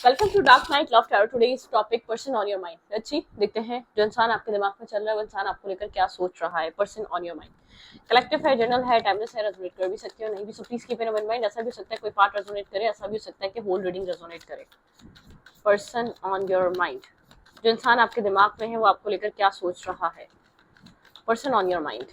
Welcome to dark night love tarot. Today's topic person on your mind. अच्छी देखते हैं जो इंसान आपके दिमाग में चल रहा है वो इंसान आपको लेकर क्या सोच रहा है। Person on your mind collective है, जनरल है, टाइमलेस है, रेजोनेट कर भी सकते हो नहीं भी, so please keep in one mind. ऐसा भी हो सकता है कोई पार्ट रेजोनेट करे, ऐसा भी हो सकता है कि होल रीडिंग रेजोनेट करे। पर्सन ऑन योर माइंड, जो इंसान आपके दिमाग में है वो आपको लेकर क्या सोच रहा है। Person on your mind.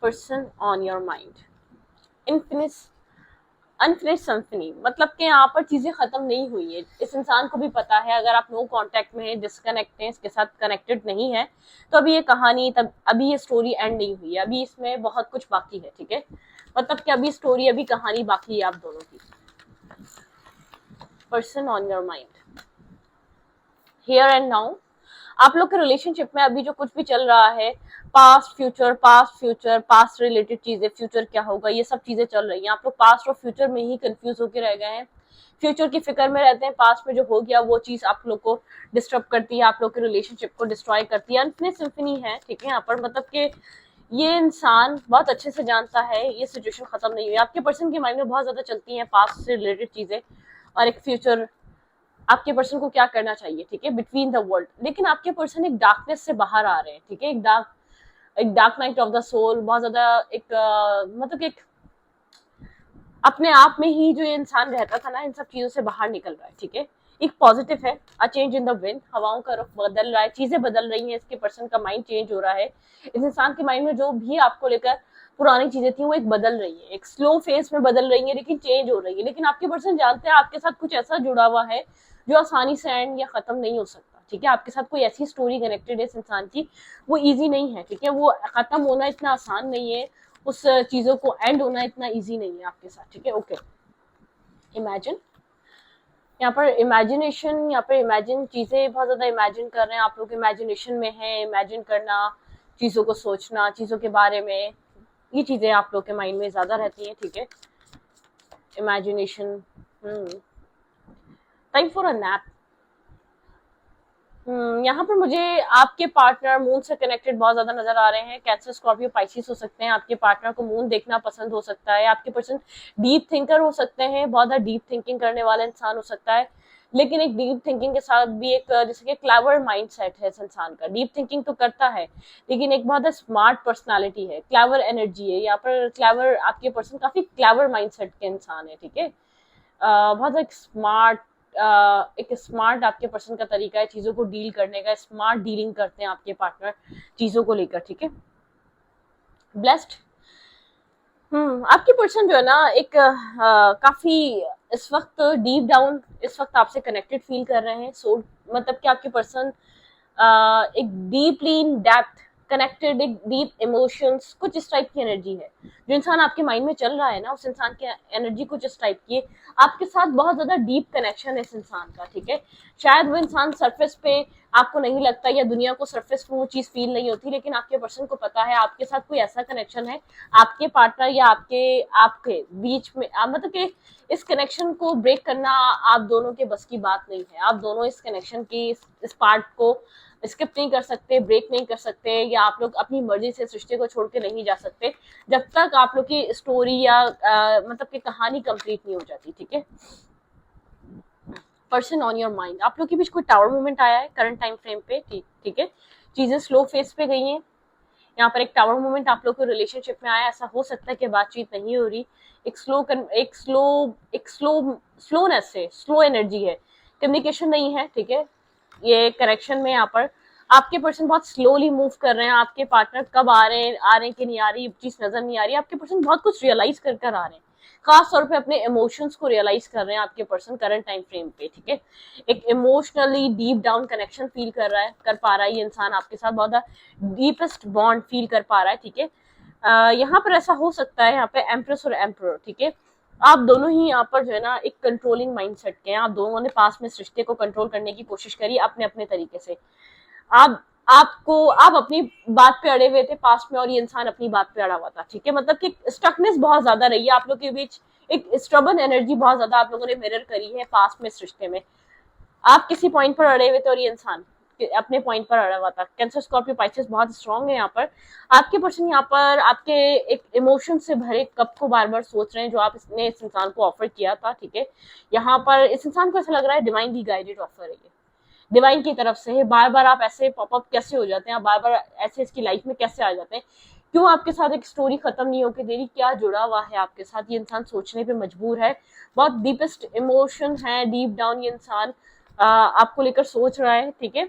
Person on your mind. Unfinished symphony, मतलब कि यहाँ पर चीजें खत्म नहीं हुई है। इस इंसान को भी पता है अगर आप नो कांटेक्ट में है, डिस्कनेक्ट है, इसके साथ कनेक्टेड नहीं है, तो अभी ये कहानी तब अभी ये स्टोरी एंड नहीं हुई है, अभी इसमें बहुत कुछ बाकी है। ठीक है, मतलब कि अभी स्टोरी अभी कहानी बाकी है आप दोनों की। Person on your mind, here and now. आप लोग के रिलेशनशिप में अभी जो कुछ भी चल रहा है, पास्ट फ्यूचर, पास्ट रिलेटेड चीजें, फ्यूचर क्या होगा, ये सब चीजें चल रही हैं। आप लोग पास्ट और फ्यूचर में ही कंफ्यूज होकर रह गए हैं, फ्यूचर की फिक्र में रहते हैं। पास्ट में जो हो गया वो चीज आप लोग को डिस्टर्ब करती है, आप लोग के रिलेशनशिप को डिस्ट्रॉय करती है। अनफिनिश सिम्फनी है, ठीक है। यहाँ पर मतलब कि ये इंसान बहुत अच्छे से जानता है ये सिचुएशन खत्म नहीं हुई। आपके पर्सन के माइंड में बहुत ज्यादा चलती हैं पास्ट से रिलेटेड चीजें और एक फ्यूचर, आपके पर्सन को क्या करना चाहिए, ठीक है, बिटवीन द वर्ल्ड। लेकिन आपके पर्सन एक डार्कनेस से बाहर आ रहे हैं, ठीक है, एक dark night of the soul, बहुत ज्यादा एक मतलब एक अपने आप में ही जो ये इंसान रहता था ना, इन सब चीजों से बाहर निकल रहा है। ठीक है, एक पॉजिटिव है, a change in the wind, हवाओं का रुख बदल रहा है, चीजें बदल रही हैं, इसके पर्सन का माइंड चेंज हो रहा है। इस इंसान के माइंड में जो भी आपको लेकर पुरानी चीजें थी वो एक बदल रही है, एक स्लो फेज में बदल रही है, लेकिन चेंज हो रही है। लेकिन आपके पर्सन जानते हैं आपके साथ कुछ ऐसा जुड़ा हुआ है जो आसानी से एंड या खत्म नहीं हो सकता। ठीक है, आपके साथ कोई ऐसी स्टोरी कनेक्टेड है इस इंसान की, वो इजी नहीं है। ठीक है, वो खत्म होना इतना आसान नहीं है, उस चीजों को एंड होना इतना इजी नहीं है आपके साथ। ठीक है, ओके। इमेजिन, यहाँ पर इमेजिनेशन, यहाँ पर इमेजिन चीजें बहुत ज्यादा इमेजिन कर रहे हैं आप लोग, इमेजिनेशन में है। इमेजिन करना, चीजों को सोचना, चीजों के बारे में, ये चीजें आप लोग के माइंड में ज्यादा रहती हैं। ठीक है, imagination. Time for a nap. यहाँ पर मुझे आपके पार्टनर मून से कनेक्टेड बहुत ज्यादा नजर आ रहे हैं। कैंसर, स्कॉर्पियो, पाइसिस हो सकते हैं। आपके पार्टनर को मून देखना पसंद हो सकता है। आपके पर्सन डीप थिंकर हो सकते हैं, बहुत ज्यादा डीप थिंकिंग करने वाला इंसान हो सकता है। लेकिन एक डीप थिंकिंग के साथ भी एक जैसे कि क्लेवर माइंडसेट है इस इंसान का। डीप थिंकिंग तो करता है लेकिन एक बहुत स्मार्ट पर्सनालिटी है, क्लेवर एनर्जी है यहाँ पर। क्लेवर, आपके पर्सन काफी क्लेवर माइंडसेट के इंसान है। ठीक है, बहुत एक स्मार्ट आपके पर्सन का तरीका है चीजों को डील करने का। स्मार्ट डीलिंग करते हैं आपके पार्टनर चीजों को लेकर। ठीक है, ब्लेस्ड। आपकी पर्सन जो है ना एक काफी इस वक्त डीप डाउन इस वक्त आपसे कनेक्टेड फील कर रहे हैं। सो मतलब कि आपके पर्सन एक डीपली इन डेप्थ कनेक्टेड, एक डीप इमोशंस, कुछ इस टाइप की एनर्जी है। जो इंसान आपके माइंड में चल रहा है ना, उस इंसान की एनर्जी कुछ इस टाइप की है। आपके साथ बहुत ज्यादा डीप कनेक्शन है इस इंसान का। ठीक है, शायद वो इंसान सरफेस पे आपको नहीं लगता, या दुनिया को सरफेस पे वो चीज फील नहीं होती, लेकिन आपके पर्सन को पता है आपके साथ कोई ऐसा कनेक्शन है, आपके पार्टनर या आपके आपके बीच में, मतलब कि इस कनेक्शन को ब्रेक करना आप दोनों के बस की बात नहीं है। आप दोनों इस कनेक्शन की इस पार्ट को स्किप नहीं कर सकते, ब्रेक नहीं कर सकते, या आप लोग अपनी मर्जी से सृष्टि को छोड़ के नहीं जा सकते जब तक आप लोग की स्टोरी या मतलब कि कहानी कंप्लीट नहीं हो जाती। ठीक है, पर्सन ऑन योर माइंड, आप लोग के बीच कोई टावर मूवमेंट आया है करंट टाइम फ्रेम पे। ठीक है, चीजें स्लो फेस पे गई हैं। यहाँ पर एक टावर मूवमेंट आप लोग को रिलेशनशिप में आया। ऐसा हो सकता है कि बातचीत नहीं हो रही, एक स्लोनेस है, स्लो एनर्जी है, कम्युनिकेशन नहीं है। ठीक है, ये करेक्शन में यहाँ पर आपके पर्सन बहुत स्लोली मूव कर रहे हैं। आपके पार्टनर कब आ रहे हैं कि नहीं आ रही चीज नजर नहीं आ रही। आपके पर्सन बहुत कुछ रियलाइज कर आ रहे हैं, खास तौर पे अपने इमोशंस को रियलाइज कर रहे हैं आपके पर्सन करंट टाइम फ्रेम पे। ठीक है, एक emotionally deep down connection feel कर पा रहा है ये इंसान आपके साथ, बहुत डीपेस्ट बॉन्ड फील कर पा रहा है। ठीक है, यहाँ पर ऐसा हो सकता है, यहाँ पे एम्प्रेस और एम्परर। ठीक है, आप दोनों ही यहाँ पर जो है ना एक कंट्रोलिंग माइंडसेट के हैं। आप दोनों ने पास में सृष्टि को कंट्रोल करने की कोशिश करी अपने अपने तरीके से। आप अपनी बात पे अड़े हुए थे पास्ट में, और ये इंसान अपनी बात पे अड़ा हुआ था। ठीक है, मतलब कि स्टकनेस बहुत ज्यादा रही है आप लोग के बीच, एक स्टबर्न एनर्जी बहुत ज्यादा आप लोगों ने मिरर करी है पास्ट में सृष्टि में। आप किसी पॉइंट पर अड़े हुए थे और ये इंसान अपने पॉइंट पर अड़ा हुआ था। कैंसर, स्कॉर्पियो, पाइसेस बहुत स्ट्रांग है यहाँ पर। आपके पर्सन यहाँ पर आपके एक इमोशन से भरे कप को बार बार सोच रहे हैं जो आपने इस इंसान को ऑफर किया था, ठीक है। यहाँ पर इस इंसान को ऐसा लग रहा है डिवाइनली गाइडेड ऑफर है ये, डिवाइन की तरफ से है। बार बार आप ऐसे पॉपअप कैसे हो जाते हैं, आप बार बार ऐसे इसकी लाइफ में कैसे आ जाते हैं, क्यों आपके साथ एक स्टोरी खत्म नहीं होकर दे रही, क्या जुड़ा हुआ है आपके साथ, ये इंसान सोचने पे मजबूर है। बहुत डीपेस्ट इमोशन है, डीप डाउन ये इंसान आपको लेकर सोच रहा है, ठीक है।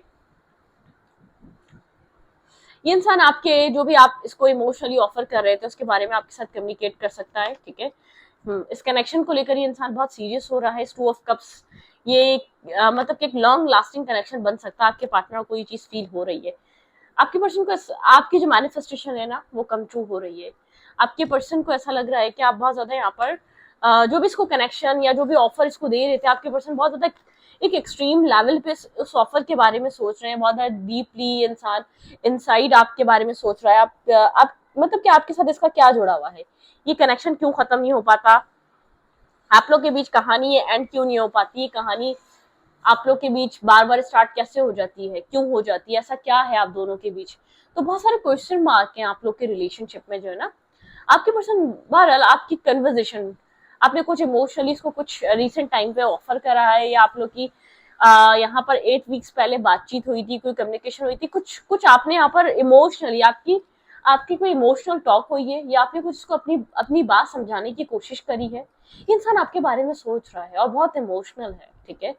ये इंसान आपके जो भी आप इसको इमोशनली ऑफर कर रहे थे उसके बारे में आपके साथ कम्युनिकेट कर सकता है, ठीक है। इस कनेक्शन को लेकर ये इंसान बहुत सीरियस हो रहा है। टू ऑफ कप्स, ये मतलब कि एक लॉन्ग लास्टिंग कनेक्शन बन सकता है। आपके पार्टनर को ये चीज फील हो रही है। आपके पर्सन को आपकी जो मैनिफेस्टेशन है ना वो कम ट्रू हो रही है। आपके पर्सन को ऐसा लग रहा है कि आप बहुत ज्यादा यहाँ पर जो भी इसको कनेक्शन या जो भी ऑफर इसको दे रहे थे, आपके पर्सन बहुत ज्यादा एक एक्सट्रीम लेवल पे उस ऑफर के बारे में सोच रहे हैं। बहुत ज्यादा डीपली इंसान इनसाइड आपके बारे में सोच रहा है। आप मतलब कि आपके साथ इसका क्या जुड़ा हुआ है, ये कनेक्शन क्यों खत्म नहीं हो पाता, आप लोग के बीच कहानी ये एंड क्यों नहीं हो पाती, ये कहानी आप लोग के बीच बार बार स्टार्ट कैसे हो जाती है, क्यों हो जाती है, ऐसा क्या है आप दोनों के बीच। तो बहुत सारे क्वेश्चन मार्क हैं आप लोग के रिलेशनशिप में जो है ना। आपके पर्सन बहरहाल आपकी कन्वर्जेशन, आपने कुछ इमोशनली इसको कुछ रिसेंट टाइम पे ऑफर करा है, या आप लोग की यहाँ पर 8 वीक्स पहले बातचीत हुई थी, कोई कम्युनिकेशन हुई थी, कुछ कुछ आपने यहाँ पर इमोशनली आपकी आपकी कोई इमोशनल टॉक हुई है, या आपने कुछ उसको अपनी अपनी बात समझाने की कोशिश करी है। इंसान आपके बारे में सोच रहा है और बहुत इमोशनल है, ठीक है।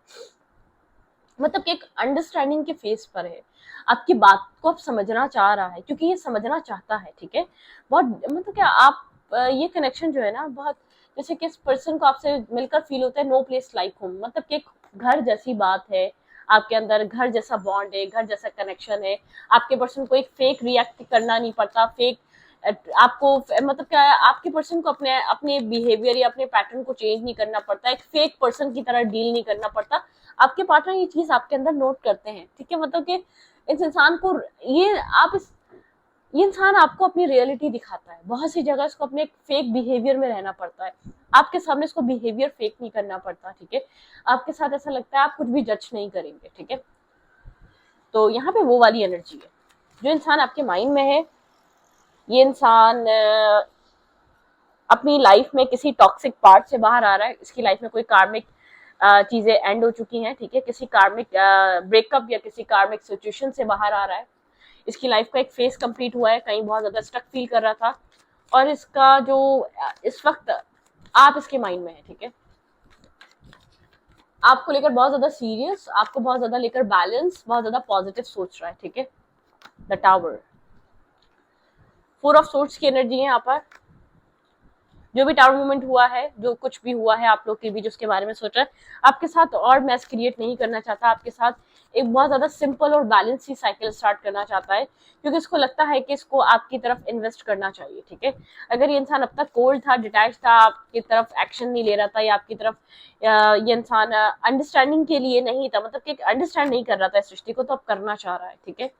मतलब कि एक अंडरस्टैंडिंग के फेस पर है, आपकी बात को आप समझना चाह रहा है क्योंकि ये समझना चाहता है, ठीक है। बहुत मतलब क्या आप ये कनेक्शन जो है ना, बहुत जैसे कि इस पर्सन को आपसे मिलकर फील होता है नो प्लेस लाइक होम, मतलब कि एक घर जैसी बात है आपके अंदर, घर जैसा बॉन्ड है, घर जैसा कनेक्शन है। आपके पर्सन को एक फेक रिएक्ट करना नहीं पड़ता, फेक आपको मतलब क्या है, आपके पर्सन को अपने अपने बिहेवियर या अपने पैटर्न को चेंज नहीं करना पड़ता, एक फेक पर्सन की तरह डील नहीं करना पड़ता। आपके पार्टनर ये चीज आपके अंदर नोट करते हैं, ठीक है। मतलब कि इस इंसान को ये इंसान आपको अपनी रियलिटी दिखाता है। बहुत सी जगह इसको अपने फेक बिहेवियर में रहना पड़ता है, आपके सामने इसको बिहेवियर फेक नहीं करना पड़ता, ठीक है। आपके साथ ऐसा लगता है आप कुछ भी जज नहीं करेंगे, ठीक है। तो यहाँ पे वो वाली एनर्जी है जो इंसान आपके माइंड में है। ये इंसान अपनी लाइफ में किसी टॉक्सिक पार्ट से बाहर आ रहा है, इसकी लाइफ में कोई कार्मिक चीजें एंड हो चुकी हैं, ठीक है। किसी कार्मिक ब्रेकअप या किसी कार्मिक सिचुएशन से बाहर आ रहा है। इसकी लाइफ का एक फेज कंप्लीट हुआ है, कहीं बहुत ज्यादा स्टक फील कर रहा था, और इसका जो इस वक्त आप इसके माइंड में है, ठीक है। आपको लेकर बहुत ज्यादा सीरियस, आपको बहुत ज्यादा लेकर बैलेंस, बहुत ज्यादा पॉजिटिव सोच रहा है, ठीक है। द टावर, 4 ऑफ सोर्ड्स की एनर्जी है यहाँ पर। जो भी टावर मूवमेंट हुआ है, जो कुछ भी हुआ है आप लोग के बीच, उसके बारे में सोच रहा है। आपके साथ और मैस क्रिएट नहीं करना चाहता, आपके साथ एक बहुत ज्यादा सिंपल और बैलेंस सी साइकिल स्टार्ट करना चाहता है, क्योंकि इसको लगता है कि इसको आपकी तरफ इन्वेस्ट करना चाहिए, ठीक है। अगर ये इंसान अब तक कोल्ड था, डिटैच था, आपकी तरफ एक्शन नहीं ले रहा था, या आपकी तरफ ये इंसान अंडरस्टैंडिंग के लिए नहीं था, मतलब कि अंडरस्टैंड नहीं कर रहा था इस रिश्ते को, तो अब करना चाह रहा है, ठीक है।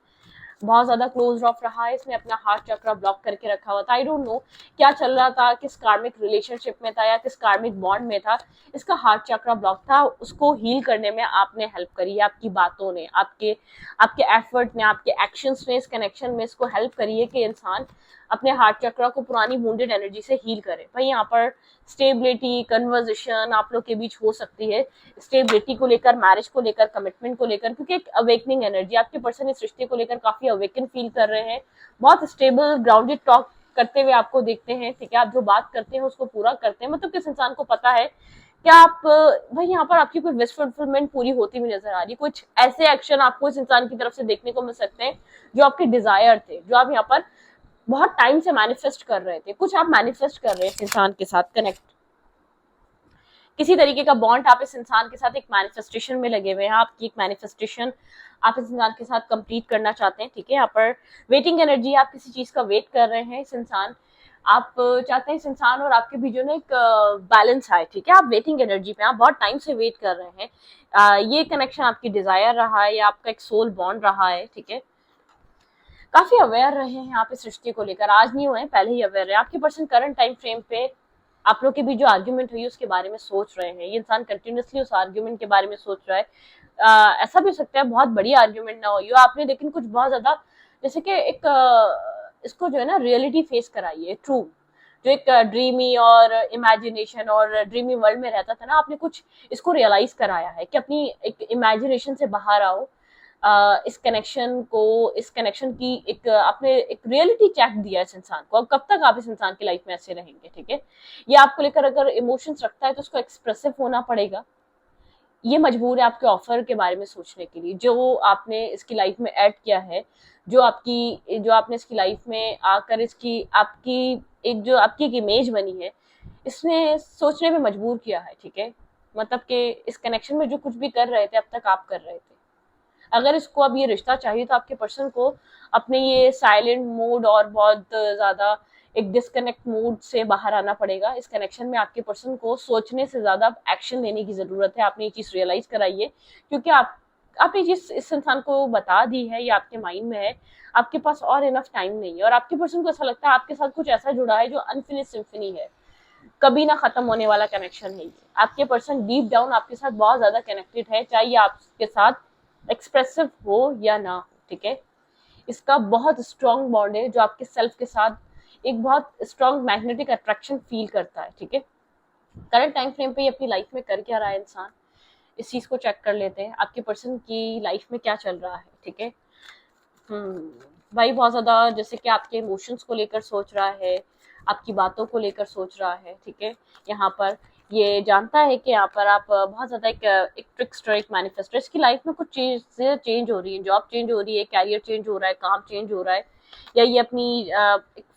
बहुत ज्यादा क्लोज ऑफ रहा है, इसने अपना हार्ट चक्रा ब्लॉक करके रखा हुआ था। आई डोंट नो क्या चल रहा था, किस कार्मिक रिलेशनशिप में था या किस कार्मिक बॉन्ड में था, इसका हार्ट चक्रा ब्लॉक था। उसको हील करने में आपने हेल्प करी है, आपकी बातों ने, आपके आपके एफर्ट ने, आपके एक्शंस ने इस कनेक्शन में इसको हेल्प करी है कि इंसान अपने हार्ट चक्रा को पुरानी वुंडेड एनर्जी से हील करे। भाई यहाँ पर स्टेबिलिटी, कन्वर्जेशन आप लोग के बीच हो सकती है, स्टेबिलिटी को लेकर, मैरिज को लेकर, कमिटमेंट को लेकर, क्योंकि एक अवेकनिंग एनर्जी आपके पर्सन इस रिश्ते को लेकर काफी अवेकन फील कर रहे हैं। बहुत स्टेबल ग्राउंडेड टॉक करते हुए आपको देखते हैं, ठीक है। आप जो बात करते हैं उसको पूरा करते हैं, मतलब किस इंसान को पता है कि आप भाई यहाँ पर आपकी कोई विश फुलफिलमेंट पूरी होती हुई नजर आ रही है। कुछ ऐसे एक्शन आपको इस इंसान की तरफ से देखने को मिल सकते हैं जो आपके डिजायर थे, जो आप यहाँ पर बहुत टाइम से मैनिफेस्ट कर रहे थे, कुछ आप मैनिफेस्ट कर रहे हैं इस इंसान के साथ कनेक्ट, किसी तरीके का बॉन्ड आप इस इंसान के साथ एक मैनिफेस्टेशन में लगे हुए हैं। आपकी एक मैनिफेस्टेशन आप इस इंसान के साथ कंप्लीट करना चाहते हैं, ठीक है। यहाँ पर वेटिंग एनर्जी, आप किसी चीज का वेट कर रहे हैं, इस इंसान आप चाहते हैं इस इंसान और आपके बीच में एक बैलेंस आए, ठीक है। आप वेटिंग एनर्जी पे, आप बहुत टाइम से वेट कर रहे हैं। ये कनेक्शन आपकी डिजायर रहा है या आपका एक सोल बॉन्ड रहा है, ठीक है। काफी अवेयर रहे हैं आप इस रिश्ते को लेकर, आज नहीं हुए, पहले ही अवेयर रहे। आपके पर्सन करंट टाइम फ्रेम पे आप लोग के बीच जो आर्ग्यूमेंट हुई उसके बारे में सोच रहे हैं। ये इंसान कंटिन्यूसली उस आर्ग्यूमेंट के बारे में सोच रहा है। ऐसा भी हो सकता है बहुत बड़ी आर्ग्यूमेंट ना हुई हो आपने, लेकिन कुछ बहुत ज्यादा जैसे कि एक इसको जो है ना रियलिटी फेस कराई है, ट्रू, जो एक ड्रीमी और इमेजिनेशन और ड्रीमी वर्ल्ड में रहता था ना, आपने कुछ इसको रियलाइज कराया है कि अपनी एक इमेजिनेशन से बाहर आओ, इस कनेक्शन की एक आपने एक रियलिटी चेक दिया इस इंसान को। अब कब तक आप इस इंसान की लाइफ में ऐसे रहेंगे, ठीक है। ये आपको लेकर अगर इमोशंस रखता है तो उसको एक्सप्रेसिव होना पड़ेगा। ये मजबूर है आपके ऑफर के बारे में सोचने के लिए, जो आपने इसकी लाइफ में ऐड किया है, जो आपने इसकी लाइफ में आकर इसकी आपकी एक इमेज बनी है, इसने सोचने में मजबूर किया है, ठीक है। मतलब कि इस कनेक्शन में जो कुछ भी कर रहे थे अब तक आप कर रहे थे, अगर इसको अब ये रिश्ता चाहिए तो आपके पर्सन को अपने ये साइलेंट मूड और बहुत ज्यादा एक डिस्कनेक्ट मूड से बाहर आना पड़ेगा। इस कनेक्शन में आपके पर्सन को सोचने से ज्यादा एक्शन लेने की जरूरत है। आपने ये चीज रियलाइज कराइए, क्योंकि आपने जिस इस इंसान को बता दी है, ये आपके माइंड में है, आपके पास और इनफ टाइम नहीं है, और आपके पर्सन को ऐसा लगता है आपके साथ कुछ ऐसा जुड़ा है जो अनफिनिश सिम्फनी है, कभी ना खत्म होने वाला कनेक्शन है। आपके पर्सन डीप डाउन आपके साथ बहुत ज्यादा कनेक्टेड है, चाहे ये आपके साथ एक्सप्रेसिव हो या ना हो, ठीक है। इसका बहुत स्ट्रॉन्ग बॉन्ड है जो आपके सेल्फ के साथ एक बहुत स्ट्रॉन्ग मैग्नेटिक अट्रैक्शन फील करता है, ठीक है। करंट टाइम फ्रेम पे ये अपनी लाइफ में कर क्या रहा है इंसान, इस चीज को चेक कर लेते हैं। आपके पर्सन की लाइफ में क्या चल रहा है, ठीक है। भाई बहुत ज्यादा जैसे कि आपके इमोशंस को लेकर सोच रहा है, आपकी बातों को लेकर सोच रहा है, ठीक है। यहाँ पर ये जानता है कि यहाँ पर आप बहुत ज्यादा एक ट्रिक्स्टर, एक मैनिफेस्टर, इसकी लाइफ में कुछ चीजें चेंज हो रही है, जॉब चेंज हो रही है, कैरियर चेंज हो रहा है, काम चेंज हो रहा है, या ये अपनी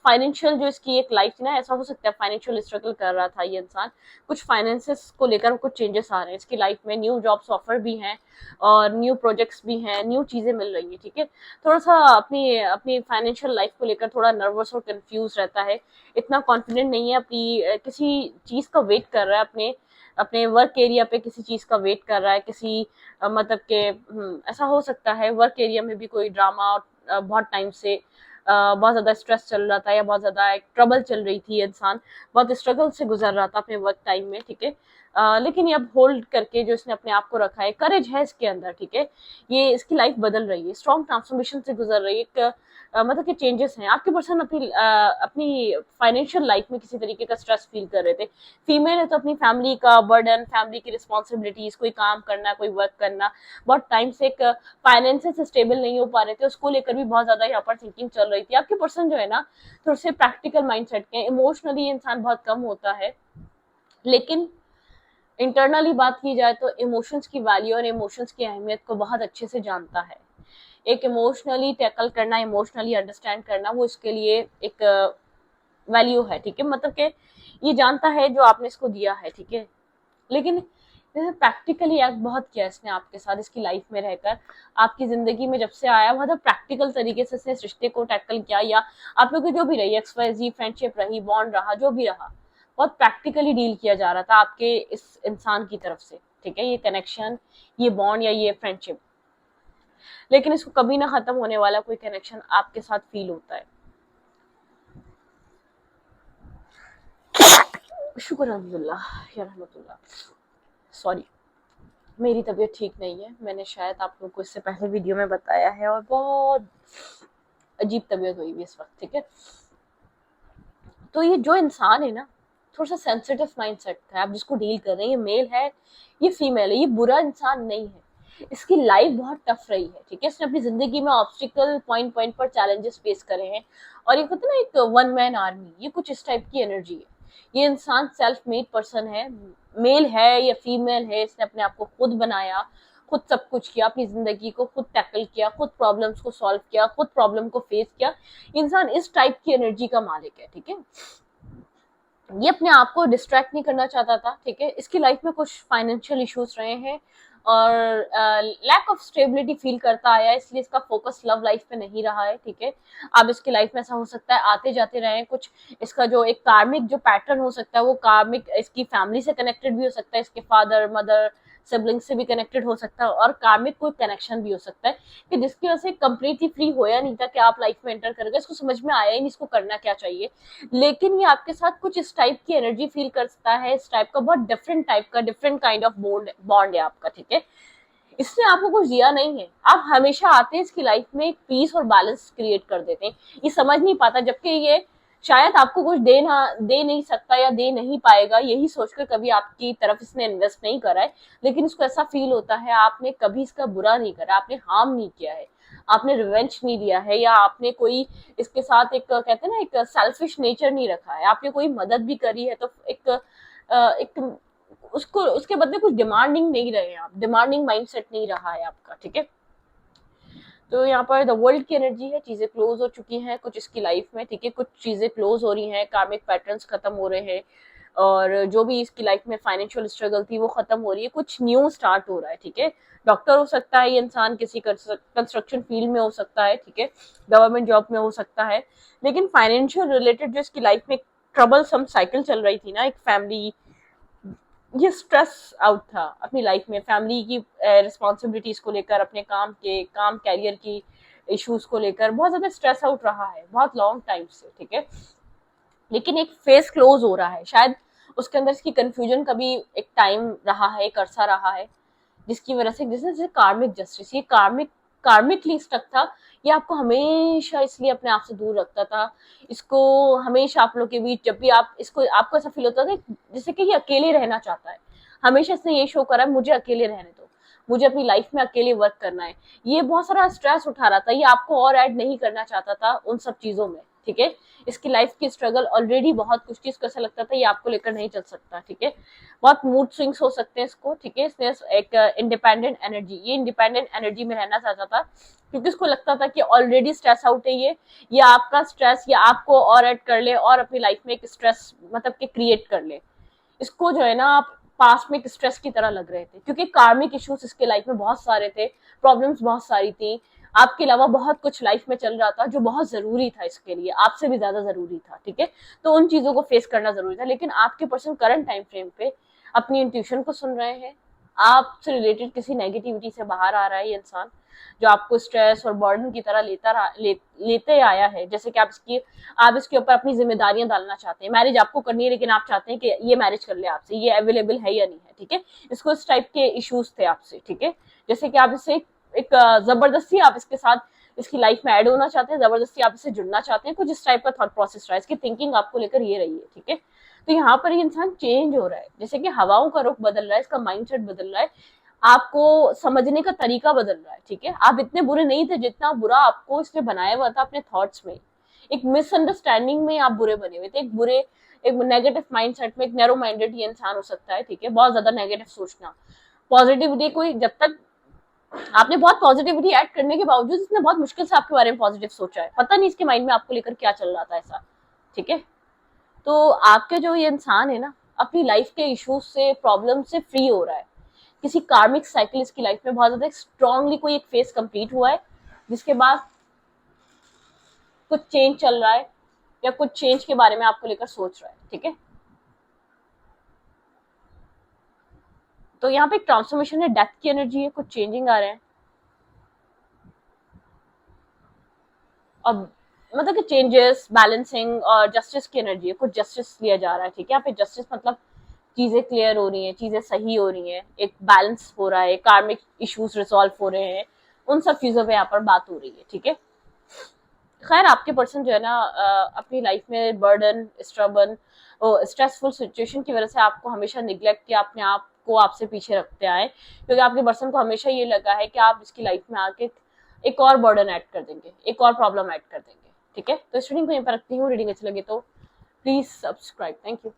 फाइनेंशियल जो इसकी एक लाइफ थी ना, ऐसा हो सकता है फाइनेंशियल स्ट्रगल कर रहा था ये इंसान, कुछ फाइनेंसेस को लेकर कुछ चेंजेस आ रहे हैं इसकी लाइफ में, न्यू जॉब्स ऑफर भी हैं और न्यू प्रोजेक्ट्स भी हैं, न्यू चीजें मिल रही हैं, ठीक है। थोड़ा सा अपनी अपनी फाइनेंशियल लाइफ को लेकर थोड़ा नर्वस और कंफ्यूज रहता है, इतना कॉन्फिडेंट नहीं है, अपनी किसी चीज का वेट कर रहा है, अपने अपने वर्क एरिया पे किसी चीज का वेट कर रहा है, किसी मतलब के ऐसा हो सकता है वर्क एरिया में भी कोई ड्रामा बहुत टाइम से बहुत ज्यादा स्ट्रेस चल रहा था, या बहुत ज्यादा एक ट्रबल चल रही थी, इंसान बहुत स्ट्रगल से गुजर रहा था अपने वर्क टाइम में, ठीक है। लेकिन ये अब होल्ड करके जो इसने अपने आप को रखा है, करेज है इसके अंदर, ठीक है। ये इसकी लाइफ बदल रही है, स्ट्रॉन्ग ट्रांसफॉर्मेशन से गुजर रही है, एक मतलब कि चेंजेस हैं। आपके पर्सन अपनी फाइनेंशियल लाइफ में किसी तरीके का स्ट्रेस फील कर रहे थे। फीमेल है तो अपनी फैमिली का बर्डन, फैमिली की रिस्पॉन्सिबिलिटीज, कोई काम करना, कोई वर्क करना, बहुत टाइम से एक फाइनेंसेस से स्टेबल नहीं हो पा रहे थे, उसको लेकर भी बहुत ज्यादा यहाँ पर थिंकिंग चल रही थी। आपके पर्सन जो है ना थोड़े से प्रैक्टिकल माइंडसेट के, इमोशनली इंसान बहुत कम होता है, लेकिन इंटरनली बात की जाए तो इमोशंस की वैल्यू और इमोशंस की अहमियत को बहुत अच्छे से जानता है। एक इमोशनली टैकल करना, इमोशनली अंडरस्टैंड करना, वो इसके लिए एक वैल्यू है, ठीक है। मतलब कि ये जानता है जो आपने इसको दिया है, ठीक है। लेकिन जैसे प्रैक्टिकली एक्ट बहुत किया इसने आपके साथ, इसकी लाइफ में रहकर, आपकी जिंदगी में जब से आया बहुत प्रैक्टिकल तरीके से इसने इस रिश्ते को टैकल किया, या आप लोग की जो भी रही XYZ फ्रेंडशिप रही, बॉन्ड रहा, जो भी रहा, बहुत प्रैक्टिकली डील किया जा रहा था आपके इस इंसान की तरफ से, ठीक है। ये कनेक्शन, ये बॉन्ड या ये फ्रेंडशिप, लेकिन इसको कभी ना खत्म होने वाला कोई कनेक्शन आपके साथ फील होता है। शुक्र अल्हम्दुलिल्लाह या रहमतुल्लाह। सॉरी, मेरी तबीयत ठीक नहीं है, मैंने शायद आप लोगों को इससे पहले वीडियो में बताया है, और बहुत अजीब तबीयत हुई हुई इस वक्त, ठीक है। तो ये जो इंसान है ना, थोड़ा सा सेंसिटिव माइंडसेट का है, आप जिसको डील कर रहे हैं, ये मेल है, ये फीमेल है, ये बुरा इंसान नहीं है, इसकी लाइफ बहुत टफ रही है, ठीक है। इसने अपनी जिंदगी में ऑब्स्टिकल पॉइंट पॉइंट पर चैलेंजेस फेस करे हैं, और ये कहते हैं ना एक वन मैन आर्मी, ये कुछ इस टाइप की एनर्जी है। ये इंसान सेल्फ मेड पर्सन है, मेल है या फीमेल है, इसने अपने आप को खुद बनाया, खुद सब कुछ किया, अपनी जिंदगी को खुद टैकल किया, खुद प्रॉब्लम्स को सॉल्व किया, खुद प्रॉब्लम को फेस किया। इंसान इस टाइप की एनर्जी का मालिक है, ठीक है। ये अपने आप को डिस्ट्रैक्ट नहीं करना चाहता था, ठीक है। इसकी लाइफ में कुछ फाइनेंशियल इश्यूज रहे हैं और लैक ऑफ स्टेबिलिटी फील करता आया, इसलिए इसका फोकस लव लाइफ पे नहीं रहा है, ठीक है। अब इसकी लाइफ में ऐसा हो सकता है आते जाते रहे कुछ, इसका जो एक कार्मिक जो पैटर्न हो सकता है, वो कार्मिक इसकी फैमिली से कनेक्टेड भी हो सकता है, इसके फादर मदर सिबलिंग से भी कनेक्टेड हो सकता है, और कार्मिक कोई कनेक्शन भी हो सकता है कि जिसकी वजह से कंप्लीटली फ्री होया नहीं था कि आप लाइफ में एंटर करोगे, इसको समझ में आया ही नहीं इसको करना क्या चाहिए। लेकिन ये आपके साथ कुछ इस टाइप की एनर्जी फील करता है, इस टाइप का बहुत डिफरेंट टाइप का डिफरेंट काइंड ऑफ बॉन्ड है आपका, ठीक है। इसने आपको कुछ दिया नहीं है, आप हमेशा आते हैं इसकी लाइफ में एक पीस और बैलेंस क्रिएट कर देते हैं, ये समझ नहीं पाता, जबकि ये शायद आपको कुछ दे नहीं सकता या दे नहीं पाएगा, यही सोचकर कभी आपकी तरफ इसने इन्वेस्ट नहीं करा है, लेकिन इसको ऐसा फील होता है आपने कभी इसका बुरा नहीं करा, आपने हार्म नहीं किया है, आपने रिवेंज नहीं लिया है, या आपने कोई इसके साथ एक कहते हैं ना एक सेल्फिश नेचर नहीं रखा है, आपने कोई मदद भी करी है तो एक उसको उसके बदले कुछ डिमांडिंग नहीं रहे आप, डिमांडिंग माइंडसेट नहीं रहा है आपका, ठीक है। तो यहाँ पर द वर्ल्ड की एनर्जी है, चीजें क्लोज हो चुकी हैं कुछ इसकी लाइफ में, ठीक है, कुछ चीजें क्लोज हो रही हैं, कार्मिक पैटर्न्स खत्म हो रहे हैं, और जो भी इसकी लाइफ में फाइनेंशियल स्ट्रगल थी वो खत्म हो रही है, कुछ न्यू स्टार्ट हो रहा है, ठीक है। डॉक्टर हो सकता है ये इंसान, किसी कंस्ट्रक्शन फील्ड में हो सकता है, ठीक है, गवर्नमेंट जॉब में हो सकता है, लेकिन फाइनेंशियल रिलेटेड जो इसकी लाइफ में ट्रबल सम साइकिल चल रही थी ना, एक फैमिली, ये स्ट्रेस आउट था अपनी लाइफ में, फैमिली की रिस्पॉन्सिबिलिटीज को लेकर, अपने काम कैरियर की इश्यूज को लेकर बहुत ज्यादा स्ट्रेस आउट रहा है बहुत लॉन्ग टाइम से, ठीक है। लेकिन एक फेज क्लोज हो रहा है, शायद उसके अंदर इसकी कंफ्यूजन कभी एक टाइम रहा है, एक अरसा रहा है, जिसकी वजह से जैसे कार्मिक जस्टिस, ये कार्मिकली स्टक था, ये आपको हमेशा इसलिए अपने आप से दूर रखता था, इसको हमेशा आप लोग के बीच, जब भी आप इसको, आपको ऐसा फील होता था जैसे कि ये अकेले रहना चाहता है, हमेशा इसने ये शो करा है मुझे अकेले रहने दो, मुझे अपनी लाइफ में अकेले वर्क करना है, ये बहुत सारा स्ट्रेस उठा रहा था, ये आपको और ऐड नहीं करना चाहता था उन सब चीजों में, ठीक है। इसकी लाइफ की स्ट्रगल ऑलरेडी बहुत, कुछ चीज को ऐसा लगता था ये आपको लेकर नहीं चल सकता, ठीक है, बहुत मूड स्विंग्स हो सकते हैं इसको, ठीक है। इसने एक इंडिपेंडेंट एनर्जी, ये इंडिपेंडेंट एनर्जी में रहना चाहता था, क्योंकि इसको लगता था कि ऑलरेडी स्ट्रेस आउट है ये आपका स्ट्रेस या आपको और ऐड कर ले और अपनी लाइफ में एक स्ट्रेस मतलब कि क्रिएट कर ले, इसको जो है ना आप पास में एक स्ट्रेस की तरह लग रहे थे, क्योंकि कार्मिक इश्यूज इसके लाइफ में बहुत सारे थे, प्रॉब्लम्स बहुत सारी थी, आपके अलावा बहुत कुछ लाइफ में चल रहा था जो बहुत जरूरी था इसके लिए, आपसे भी ज्यादा जरूरी था, ठीक है। तो उन चीजों को फेस करना जरूरी था, लेकिन आपके पर्सन करंट टाइम फ्रेम पे अपनी इंट्यूशन को सुन रहे हैं, आपसे रिलेटेड किसी नेगेटिविटी से बाहर आ रहा है ये इंसान, जो आपको स्ट्रेस और बर्डन की तरह लेते आया है, जैसे कि आप इसके ऊपर अपनी जिम्मेदारियां डालना चाहते हैं, मैरिज आपको करनी है लेकिन आप चाहते हैं कि ये मैरिज कर ले आपसे, ये अवेलेबल है या नहीं है, ठीक है, इसको इस टाइप के इश्यूज थे आपसे, ठीक है, जैसे कि आप इसे एक जबरदस्ती आप इसके साथ इसकी लाइफ में ऐड होना चाहते हैं, जबरदस्ती आप इससे जुड़ना चाहते हैं, कुछ इस टाइप का थॉट प्रोसेस रहा है, इसकी थिंकिंग आपको लेकर ये रही है, ठीक है। तो यहाँ पर ये इंसान चेंज हो रहा है, जैसे कि हवाओं का रुख बदल रहा है, इसका माइंडसेट बदल रहा है, आपको समझने का तरीका बदल रहा है, ठीक है। आप इतने बुरे नहीं थे जितना बुरा आपको इसने बनाया हुआ था अपने थॉट्स में, एक मिसअंडरस्टैंडिंग में आप बुरे बने हुए थे, एक नेगेटिव माइंडसेट में, एक नैरो माइंडेड ये इंसान हो सकता है, ठीक है, बहुत ज्यादा नेगेटिव सोचना, पॉजिटिविटी कोई, जब तक आपने बहुत पॉजिटिविटी ऐड करने के बावजूद इसने बहुत मुश्किल से आपके बारे में पॉजिटिव सोचा है, पता नहीं इसके माइंड में आपको लेकर क्या चल रहा था ऐसा, ठीक है। तो आपके जो ये इंसान है ना, अपनी लाइफ के इश्यूज से, प्रॉब्लम से फ्री हो रहा है, किसी कार्मिक साइकिल इसकी लाइफ में बहुत ज्यादा स्ट्रांगली कोई एक फेज कंप्लीट हुआ है, जिसके बाद कुछ चेंज चल रहा है या कुछ चेंज के बारे में आपको लेकर सोच रहा है, ठीक है। तो यहाँ पे एक ट्रांसफॉर्मेशन है, डेथ की एनर्जी है, कुछ चेंजिंग आ रहे हैं, अब मतलब कि चेंजेस, बैलेंसिंग और जस्टिस की एनर्जी है, कुछ जस्टिस लिया जा रहा है, ठीक है। यहाँ पे जस्टिस मतलब चीजें क्लियर हो रही हैं, चीजें सही हो रही हैं, एक बैलेंस हो रहा है, कार्मिक इश्यूज रिजॉल्व हो रहे हैं, उन सब चीजों पे यहाँ पर बात हो रही है, ठीक है। खैर आपके पर्सन जो है ना अपनी लाइफ में बर्डन, स्ट्रबन, स्ट्रेसफुल सिचुएशन की वजह से आपको हमेशा निग्लेक्ट किया, अपने आप को आपसे पीछे रखते आए, क्योंकि आपके पर्सन को हमेशा ये लगा है कि आप इसकी लाइफ में आके एक और बर्डन ऐड कर देंगे, एक और प्रॉब्लम ऐड कर देंगे, ठीक है। तो इस रीडिंग को यहीं पर रखती हूँ, रीडिंग अच्छी लगी तो प्लीज सब्सक्राइब, थैंक यू।